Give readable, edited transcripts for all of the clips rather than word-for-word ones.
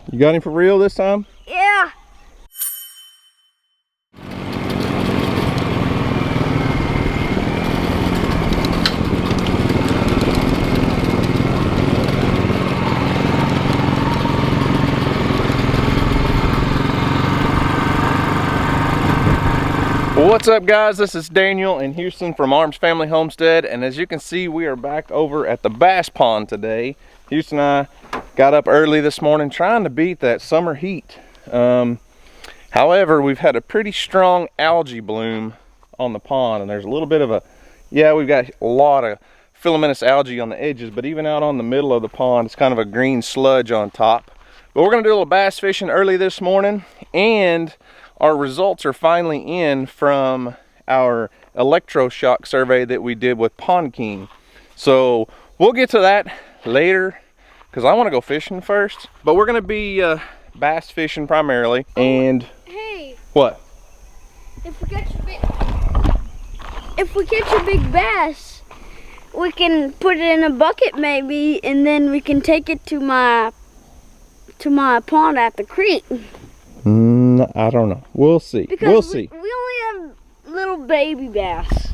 You got him for real this time? Yeah. What's up guys, this is Daniel in Houston from Arms Family Homestead, and as you can see we are back over at the bass pond today. Houston and I got up early this morning trying to beat that summer heat. However, we've had a pretty strong algae bloom on the pond, and there's a little bit of we've got a lot of filamentous algae on the edges, but even out on the middle of the pond it's kind of a green sludge on top. But we're gonna do a little bass fishing early this morning, and our results are finally in from our Electroshock survey that we did with Pond King. So we'll get to that later because I want to go fishing first. But we're going to be bass fishing primarily. And hey, what? If we catch a big bass, we can put it in a bucket maybe, and then we can take it to my pond at the creek. I don't know. We'll see. Because we'll see. We only have little baby bass.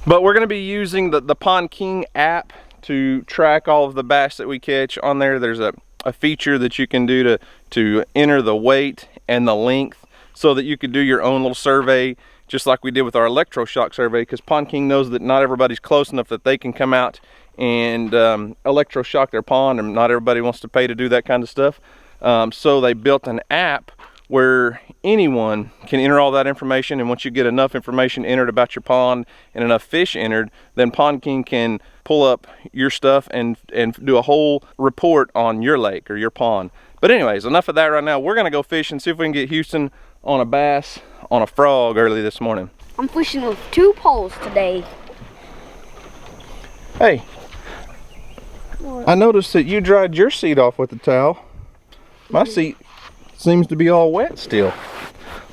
But we're going to be using the Pond King app to track all of the bass that we catch. On there, there's a feature that you can do to enter the weight and the length so that you can do your own little survey, just like we did with our Electroshock survey, because Pond King knows that not everybody's close enough that they can come out and electroshock their pond, and not everybody wants to pay to do that kind of stuff. So they built an app where anyone can enter all that information, and once you get enough information entered about your pond and enough fish entered, then Pond King can pull up your stuff and do a whole report on your lake or your pond. But anyways, enough of that right now. We're gonna go fish and see if we can get Houston on a bass on a frog early this morning. I'm fishing with 2 poles today. Hey, what? I noticed that you dried your seat off with the towel. My seat seems to be all wet still.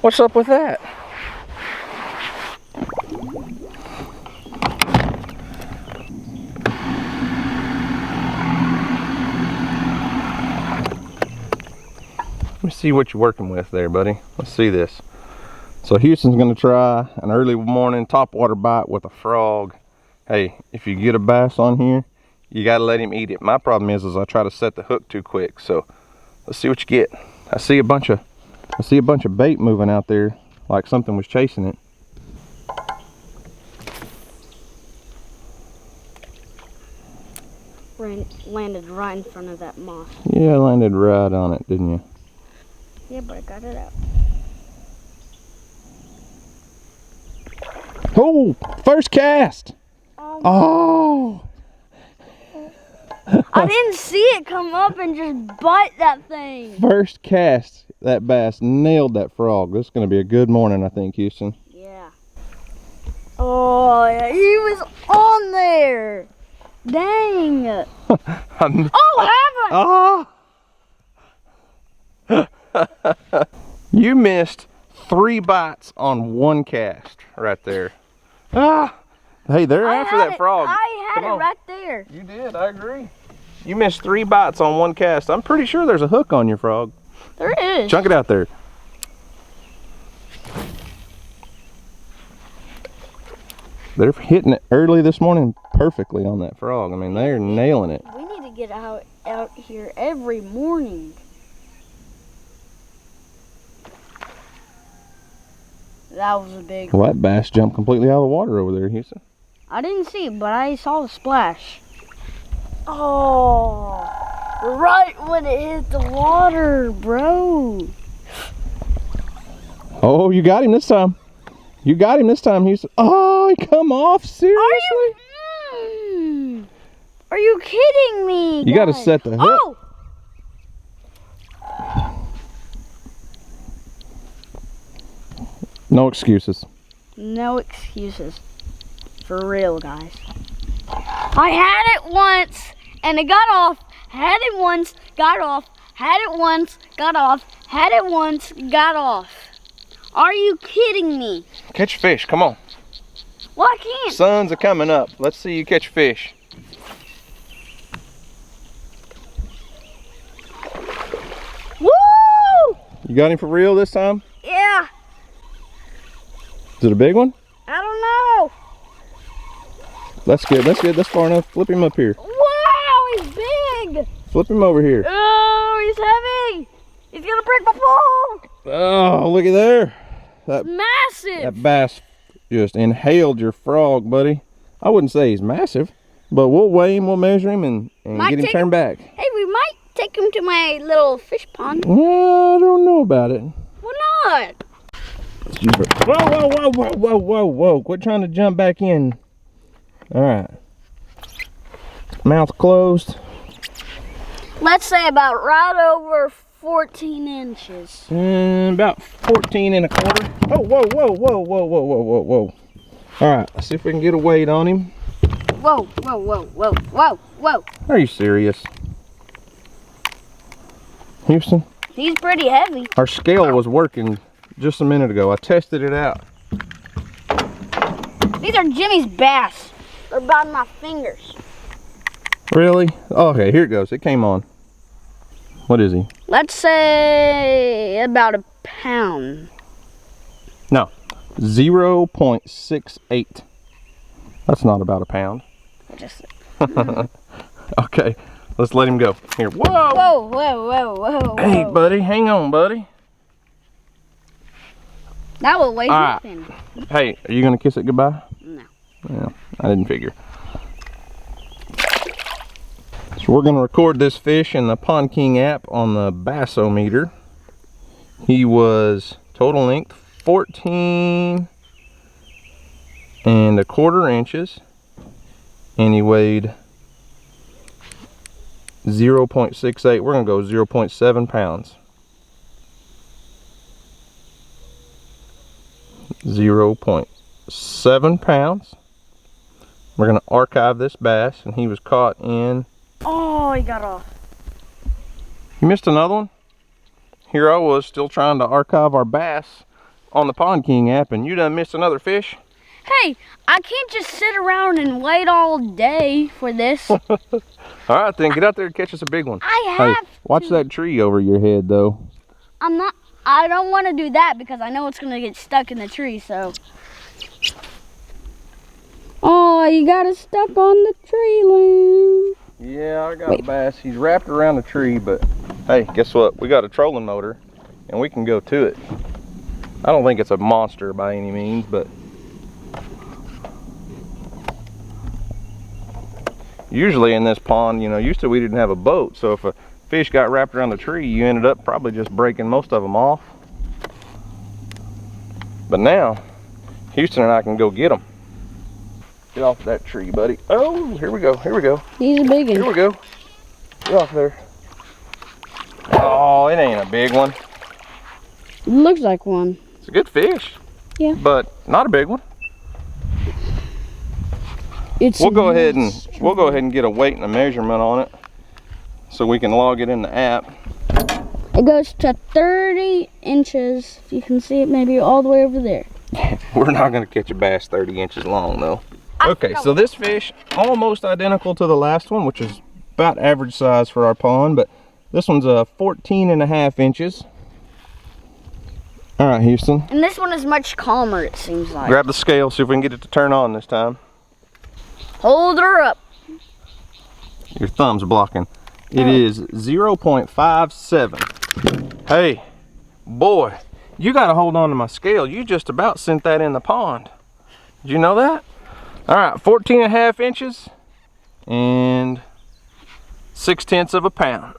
What's up with that? Let me see what you're working with there, buddy. Let's see this. So Houston's gonna try an early morning topwater bite with a frog. Hey, if you get a bass on here, you gotta let him eat it. My problem is I try to set the hook too quick, so let's see what you get. I see a bunch of bait moving out there, like something was chasing it. Landed right in front of that moss. Yeah, I landed right on it, didn't you? Yeah, but I got it out. Oh, first cast! Oh! I didn't see it come up and just bite that thing. First cast, that bass nailed that frog. This is going to be a good morning, I think, Houston. Yeah. Oh, yeah, he was on there. Dang. Oh, heaven. You missed 3 bites on 1 cast right there. Hey, they're after that frog. I had it right there. You did, I agree. You missed 3 bites on 1 cast. I'm pretty sure there's a hook on your frog. There is. Chunk it out there. They're hitting it early this morning perfectly on that frog. I mean, they're nailing it. We need to get out here every morning. That was a big Well, that bass jumped completely out of the water over there, Houston. I didn't see it, but I saw the splash. Oh, right when it hit the water, bro. Oh, you got him this time. You got him this time, Houston. Oh, he come off, seriously? Are you kidding me? You got to set the hook. Oh! No excuses. No excuses. For real, guys. I had it once, and it got off. Had it once, got off. Had it once, got off. Had it once, got off. Are you kidding me? Catch a fish, come on. Well, I can't. Suns are coming up. Let's see you catch a fish. You got him for real this time? Yeah. Is it a big one? I don't know. That's good. That's good. That's far enough. Flip him up here. Wow, he's big. Flip him over here. Oh, he's heavy. He's gonna break my phone. Oh, look at there. That Massive. That bass just inhaled your frog, buddy. I wouldn't say he's massive, but we'll weigh him, we'll measure him, and get him turned back. Hey, we might take him to my little fish pond. Yeah, I don't know about it. Why not? Whoa, whoa, whoa, whoa, whoa, whoa, whoa. Quit trying to jump back in. All right. Mouth closed. Let's say about right over 14 inches. About 14 and a quarter. Oh, whoa, whoa, whoa, whoa, whoa, whoa, whoa, whoa. All right, let's see if we can get a weight on him. Whoa, whoa, whoa, whoa, whoa, whoa. Are you serious? Houston? He's pretty heavy. Our scale was working just a minute ago. I tested it out. These are Jimmy's bass. They're about my fingers. Really? Oh, okay, here it goes. It came on. What is he? Let's say about a pound. No, 0.68. That's not about a pound. Just Okay, let's let him go. Here, whoa! whoa, whoa, whoa, whoa. Hey, buddy, hang on, buddy. That will weigh All right. nothing. Hey, are you gonna kiss it goodbye? No. Yeah, I didn't figure. So we're gonna record this fish in the Pond King app on the bassometer. He was total length 14 and a quarter inches, and he weighed 0.68. We're gonna go 0.7 pounds. 0.7 pounds. We're gonna archive this bass, and he was caught in. Oh, he got off. You missed another one? Here I was still trying to archive our bass on the Pond King app, and you done missed another fish? Hey, I can't just sit around and wait all day for this. All right, then get out there and catch us a big one. I have Watch that tree over your head, though. I don't want to do that because I know it's going to get stuck in the tree, so. Oh, you got it stuck on the tree limb. Yeah, I got a bass. He's wrapped around a tree, but hey, guess what? We got a trolling motor, and we can go to it. I don't think it's a monster by any means, but usually in this pond, used to we didn't have a boat, so if a fish got wrapped around the tree, you ended up probably just breaking most of them off. But now, Houston and I can go get them. Get off that tree, buddy. Oh, here we go, here we go. He's a big one. Here we go. Get off there. Oh, it ain't a big one. Looks like one. It's a good fish. Yeah. But not a big one. We'll go ahead and get a weight and a measurement on it so we can log it in the app. It goes to 30 inches. If you can see it, maybe all the way over there. We're not going to catch a bass 30 inches long though. Okay, so this fish almost identical to the last one, which is about average size for our pond, but this one's 14 and a half inches. All right, Houston. And this one is much calmer, it seems like. Grab the scale, see if we can get it to turn on this time. Hold her up. Your thumb's blocking. It is 0.57. Hey, boy, you got to hold on to my scale. You just about sent that in the pond. Did you know that? All right, 14 and a half inches and 0.6 of a pound.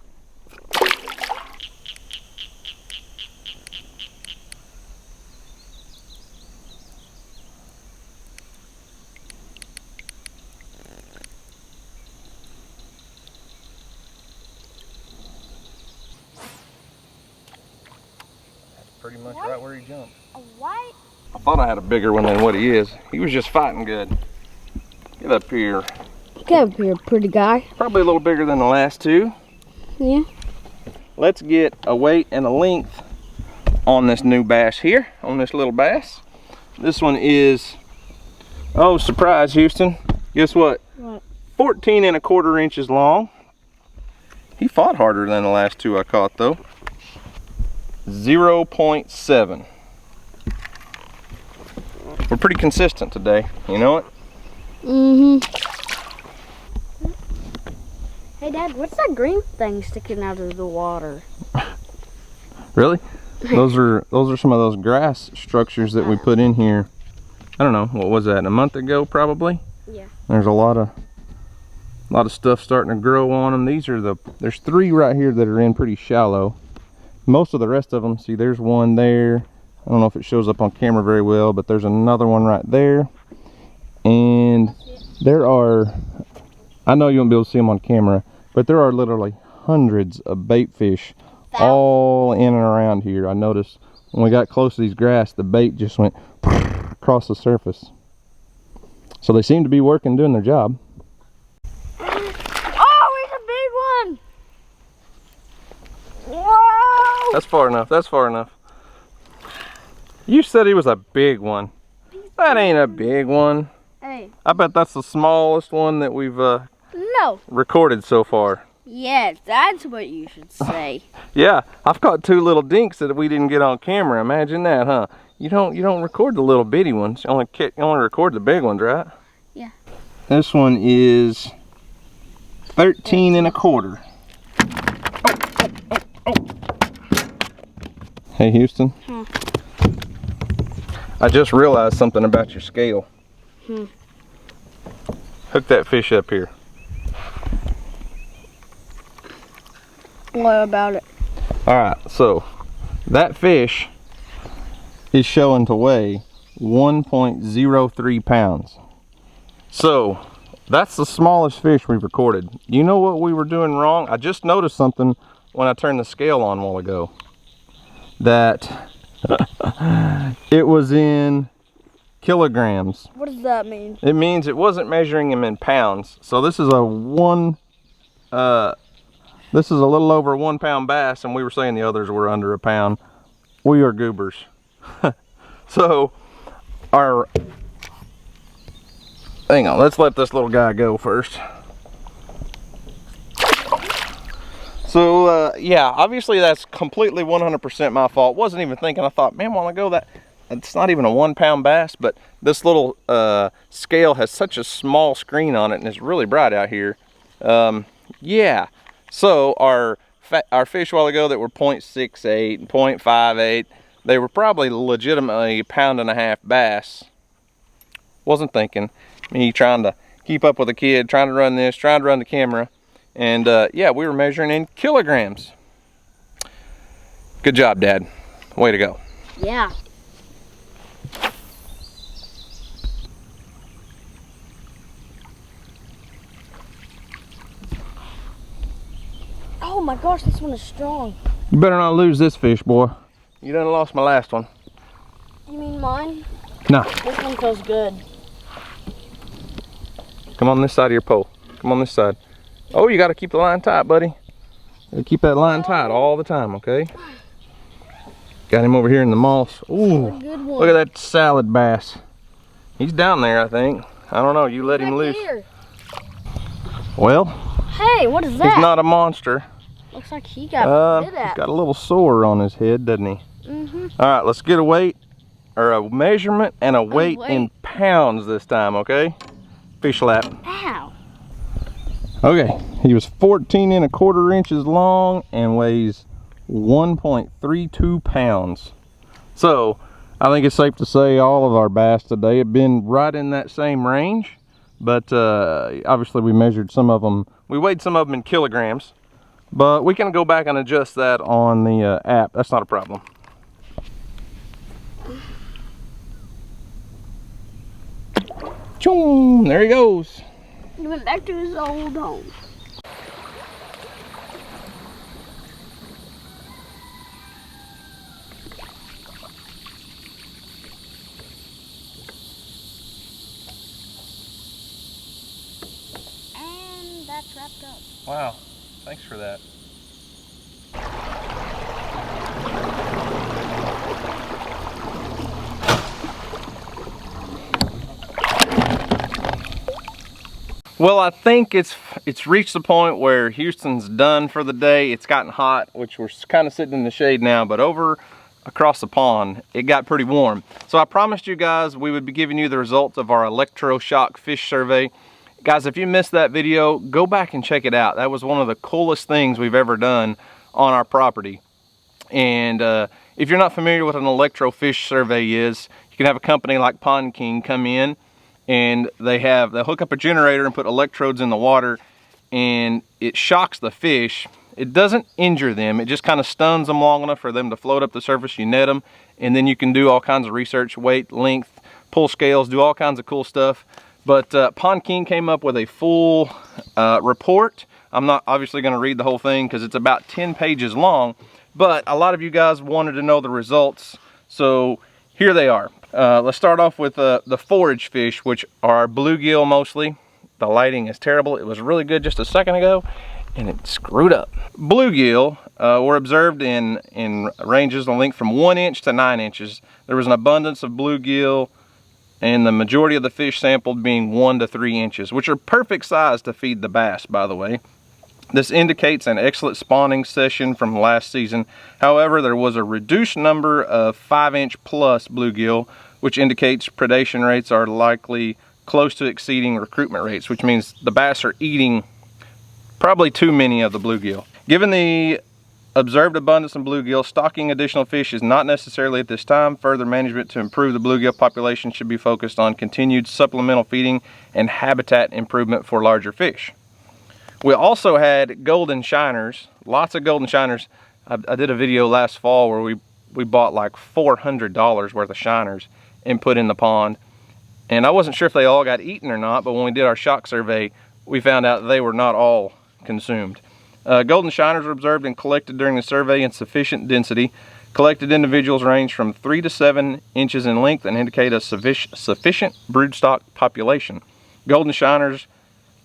Pretty much right where he jumped. A white? I thought I had a bigger one than what he is. He was just fighting good. Get up here. Get up here, pretty guy. Probably a little bigger than the last two. Yeah. Let's get a weight and a length on this new bass here, on this little bass. This one is, oh, surprise, Houston. Guess what? What? 14 and a quarter inches long. He fought harder than the last two I caught though. 0.7. We're pretty consistent today, you know it? Hey Dad, what's that green thing sticking out of the water? Really? Those are some of those grass structures that we put in here. I don't know, what was that, a month ago probably? Yeah. There's a lot of stuff starting to grow on them. There's 3 right here that are in pretty shallow. Most of the rest of them, see there's one there. I don't know if it shows up on camera very well, but there's another one right there. And there are, I know you won't be able to see them on camera, but there are literally hundreds of bait fish all in and around here. I noticed when we got close to these grass, the bait just went across the surface. So they seem to be working, doing their job. Oh, it's a big one! Whoa! That's far enough, that's far enough. You said he was a big one. That ain't a big one. Hey. I bet that's the smallest one that we've recorded so far. Yes, that's what you should say. Yeah, I've caught 2 little dinks that we didn't get on camera. Imagine that, huh? You don't record the little bitty ones. You only record the big ones, right? Yeah. This one is 13 1/4. Oh. Hey Houston. Huh. I just realized something about your scale. Hook that fish up here. What about it? Alright, so that fish is showing to weigh 1.03 pounds. So that's the smallest fish we've recorded. You know what we were doing wrong? I just noticed something when I turned the scale on a while ago. That it was in kilograms. What does that mean? It means it wasn't measuring them in pounds. So this is a little over a 1 pound bass, and we were saying the others were under a pound. We are goobers. So hang on, let's let this little guy go first. So yeah, obviously that's completely 100% my fault. Wasn't even thinking. I thought, man, while ago it's not even a 1 pound bass, but this little scale has such a small screen on it, and it's really bright out here. Yeah, so our fish a while ago that were 0.68 and 0.58, they were probably legitimately 1.5 pound bass. Wasn't thinking. Me trying to keep up with a kid, trying to run this, trying to run the camera. And yeah, we were measuring in kilograms. Good job, Dad. Way to go. Yeah. Oh my gosh, this one is strong. You better not lose this fish, boy. You done lost my last one. You mean mine? Nah. This one feels good. Come on this side of your pole. Come on this side. Oh, you got to keep the line tight, buddy. You gotta keep that line tight all the time, okay? Got him over here in the moss. Ooh, look at that salad bass. He's down there, I think. I don't know. You let him loose. Here. Well, hey, what is that? He's not a monster. Looks like he got bit at. He's got a little sore on his head, doesn't he? All right, let's get a weight, or a measurement and a weight in pounds this time, okay? Fish lap. Ow. Okay, he was 14 1/4 inches long and weighs 1.32 pounds. So I think it's safe to say all of our bass today have been right in that same range, but obviously we measured some of them, we weighed some of them in kilograms, but we can go back and adjust that on the app. That's not a problem. Choom, there he goes. He went back to his old home. And that's wrapped up. Wow, thanks for that. Well, I think it's reached the point where Houston's done for the day. It's gotten hot, which we're kind of sitting in the shade now, but over across the pond, it got pretty warm. So I promised you guys we would be giving you the results of our Electroshock fish survey. Guys, if you missed that video, go back and check it out. That was one of the coolest things we've ever done on our property. And if you're not familiar with what an electro fish survey is, you can have a company like Pond King come in, and they'll hook up a generator and put electrodes in the water, and it shocks the fish. It doesn't injure them, it just kind of stuns them long enough for them to float up the surface. You net them, and then you can do all kinds of research, weight, length, pull scales, do all kinds of cool stuff. But Pond King came up with a full report. I'm not obviously going to read the whole thing because it's about 10 pages long, but a lot of you guys wanted to know the results, so here they are. Let's start off with the forage fish, which are bluegill mostly. The lighting is terrible. It was really good just a second ago, and it screwed up. Bluegill were observed in ranges of length from 1 inch to 9 inches. There was an abundance of bluegill, and the majority of the fish sampled being 1 to 3 inches, which are perfect size to feed the bass, by the way. This indicates an excellent spawning session from last season. However, there was a reduced number of 5-inch plus bluegill, which indicates predation rates are likely close to exceeding recruitment rates, which means the bass are eating probably too many of the bluegill. Given the observed abundance of bluegill, stocking additional fish is not necessarily at this time. Further management to improve the bluegill population should be focused on continued supplemental feeding and habitat improvement for larger fish. We also had golden shiners, lots of golden shiners. I did a video last fall where we bought like $400 worth of shiners and put in the pond. And I wasn't sure if they all got eaten or not, but when we did our shock survey, we found out they were not all consumed. Golden shiners were observed and collected during the survey in sufficient density. Collected individuals range from 3 to 7 inches in length and indicate a sufficient broodstock population. Golden shiners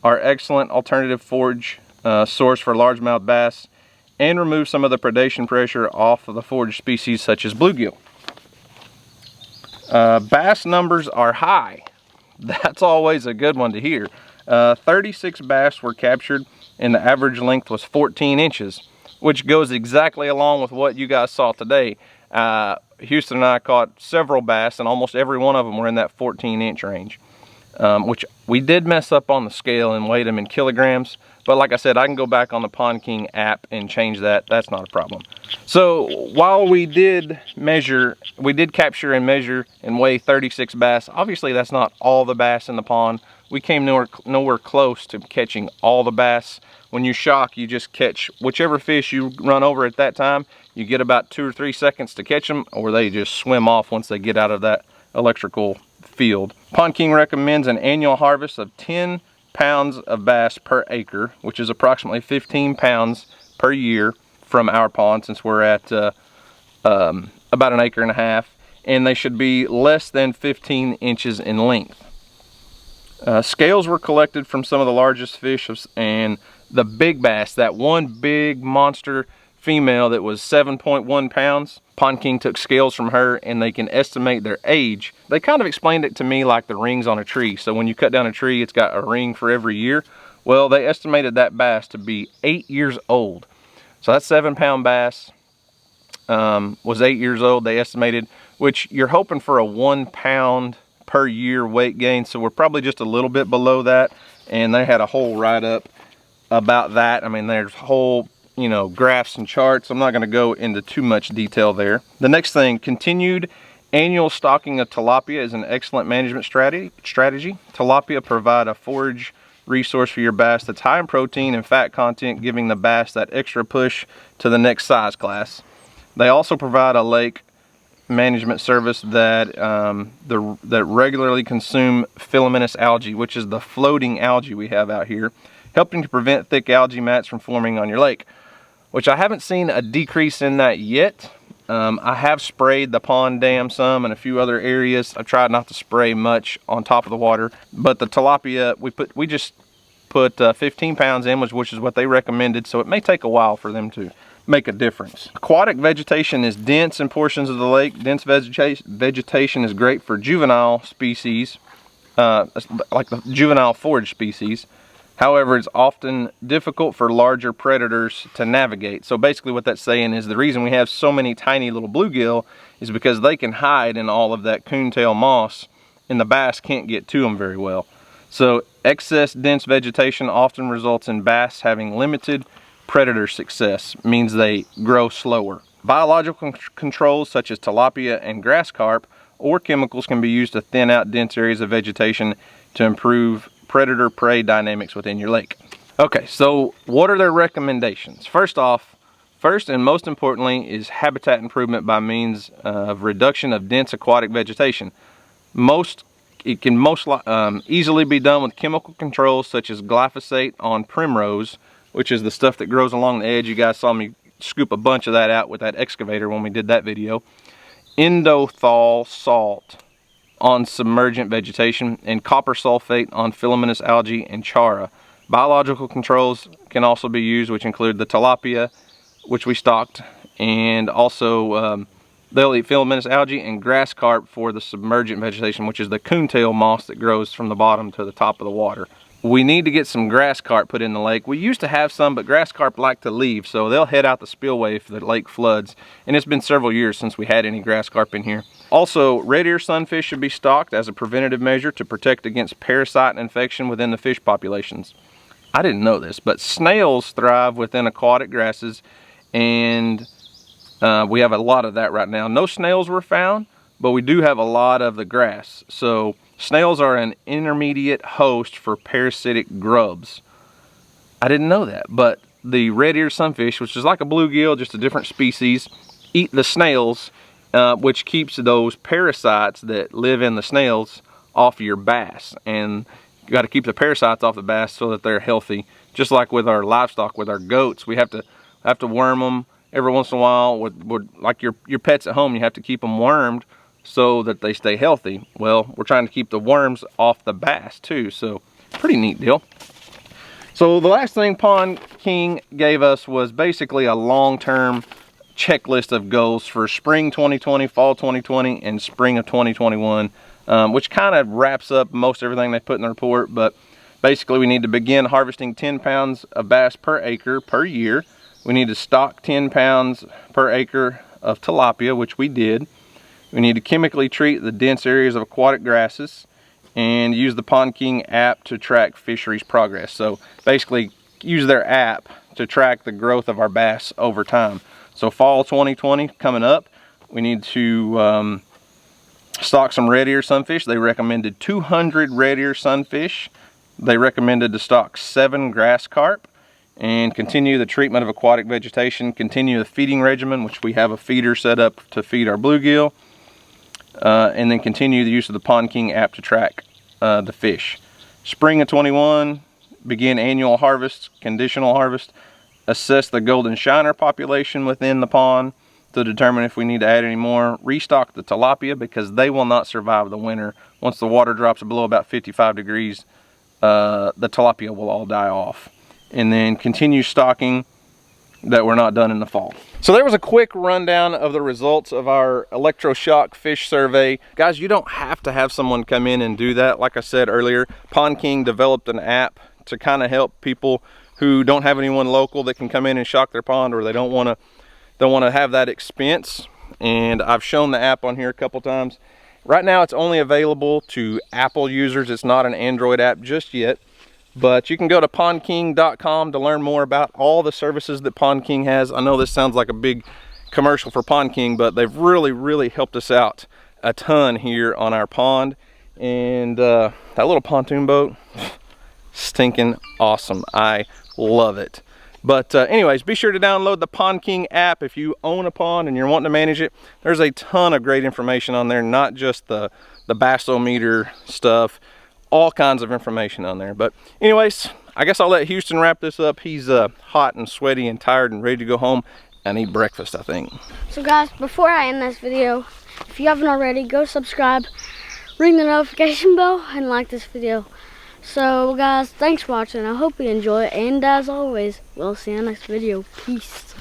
are excellent alternative forage source for largemouth bass and remove some of the predation pressure off of the forage species such as bluegill. Bass numbers are high. That's always a good one to hear. 36 bass were captured and the average length was 14 inches, which goes exactly along with what you guys saw today. Houston and I caught several bass and almost every one of them were in that 14-inch range. Which we did mess up on the scale and weighed them in kilograms, but like I said, I can go back on the Pond King app and change that. That's not a problem. So while we did capture and measure and weigh 36 bass, obviously that's not all the bass in the pond. We came nowhere close to catching all the bass. When you shock, you just catch whichever fish you run over at that time. You get about 2 or 3 seconds to catch them, or they just swim off once they get out of that electrical field. Pond King recommends an annual harvest of 10 pounds of bass per acre, which is approximately 15 pounds per year from our pond, since we're at about 1.5 acres, and they should be less than 15 inches in length. Scales were collected from some of the largest fish, and the big bass, that one big monster female that was 7.1 pounds, Pond King took scales from her and they can estimate their age. They kind of explained it to me like the rings on a tree. So when you cut down a tree, it's got a ring for every year. Well, they estimated that bass to be 8 years old. So that 7-pound bass was 8 years old, they estimated, which you're hoping for a 1 pound per year weight gain. So we're probably just a little bit below that. And they had a whole write-up about that. I mean, there's whole graphs and charts. I'm not going to go into too much detail there. The next thing, continued annual stocking of tilapia is an excellent management strategy. Tilapia provide a forage resource for your bass that's high in protein and fat content, giving the bass that extra push to the next size class. They also provide a lake management service that that regularly consume filamentous algae, which is the floating algae we have out here, helping to prevent thick algae mats from forming on your lake, which I haven't seen a decrease in that yet. I have sprayed the pond dam some and a few other areas. I tried not to spray much on top of the water, but the tilapia, we just put 15 pounds in, which is what they recommended, so it may take a while for them to make a difference. Aquatic vegetation is dense in portions of the lake. Dense vegetation is great for juvenile species, like the juvenile forage species. However, it's often difficult for larger predators to navigate. So basically what that's saying is the reason we have so many tiny little bluegill is because they can hide in all of that coontail moss and the bass can't get to them very well. So excess dense vegetation often results in bass having limited predator success, means they grow slower. Biological controls such as tilapia and grass carp or chemicals can be used to thin out dense areas of vegetation to improve predator-prey dynamics within your lake. Okay, so what are their recommendations? First and most importantly is habitat improvement by means of reduction of dense aquatic vegetation. It can most easily be done with chemical controls such as glyphosate on primrose, which is the stuff that grows along the edge. You guys saw me scoop a bunch of that out with that excavator when we did that video. Endothal salt on submergent vegetation, and copper sulfate on filamentous algae and chara. Biological controls can also be used, which include the tilapia, which we stocked, and also they'll eat filamentous algae and grass carp for the submergent vegetation, which is the coontail moss that grows from the bottom to the top of the water. We need to get some grass carp put in the lake. We used to have some, but grass carp like to leave, so they'll head out the spillway if the lake floods. And it's been several years since we had any grass carp in here. Also, red ear sunfish should be stocked as a preventative measure to protect against parasite infection within the fish populations. I didn't know this, but snails thrive within aquatic grasses, and we have a lot of that right now. No snails were found, but we do have a lot of the grass. So snails are an intermediate host for parasitic grubs. I didn't know that, but the red ear sunfish, which is like a bluegill, just a different species, eat the snails, which keeps those parasites that live in the snails off your bass. And you got to keep the parasites off the bass so that they're healthy. Just like with our livestock, with our goats, we have to worm them every once in a while. With like your pets at home, you have to keep them wormed so that they stay healthy. Well, we're trying to keep the worms off the bass too, so pretty neat deal. So the last thing Pond King gave us was basically a long-term checklist of goals for spring 2020, fall 2020, and spring of 2021, which kind of wraps up most everything they put in the report. But basically we need to begin harvesting 10 pounds of bass per acre per year. We need to stock 10 pounds per acre of tilapia, which we did. We need to chemically treat the dense areas of aquatic grasses and use the Pond King app to track fisheries progress. So basically use their app to track the growth of our bass over time. So fall 2020 coming up, we need to stock some red ear sunfish. They recommended 200 red ear sunfish. They recommended to stock 7 grass carp and continue the treatment of aquatic vegetation, continue the feeding regimen, which we have a feeder set up to feed our bluegill. And then continue the use of the Pond King app to track the fish. Spring of 21, begin annual harvest, conditional harvest. Assess the golden shiner population within the pond to determine if we need to add any more. Restock the tilapia because they will not survive the winter. Once the water drops below about 55 degrees, the tilapia will all die off. And then continue stocking that we're not done in the fall. So there was a quick rundown of the results of our Electroshock fish survey. Guys, you don't have to have someone come in and do that. Like I said earlier, Pond King developed an app to kind of help people who don't have anyone local that can come in and shock their pond, or they don't want to have that expense. And I've shown the app on here a couple times. Right now it's only available to Apple users. It's not an Android app just yet. But you can go to pondking.com to learn more about all the services that Pond King has. I know this sounds like a big commercial for Pond King, but they've really helped us out a ton here on our pond. And that little pontoon boat, stinking awesome. I love it. But anyways, be sure to download the Pond King app if you own a pond and you're wanting to manage it. There's a ton of great information on there, not just the bassometer stuff. All kinds of information on there. But anyways, I guess I'll let Houston wrap this up. He's hot and sweaty and tired and ready to go home and eat breakfast, I think. So guys, before I end this video, if you haven't already, go subscribe, ring the notification bell, and like this video. So guys, thanks for watching. I hope you enjoy it, and as always, we'll see you in the next video. Peace.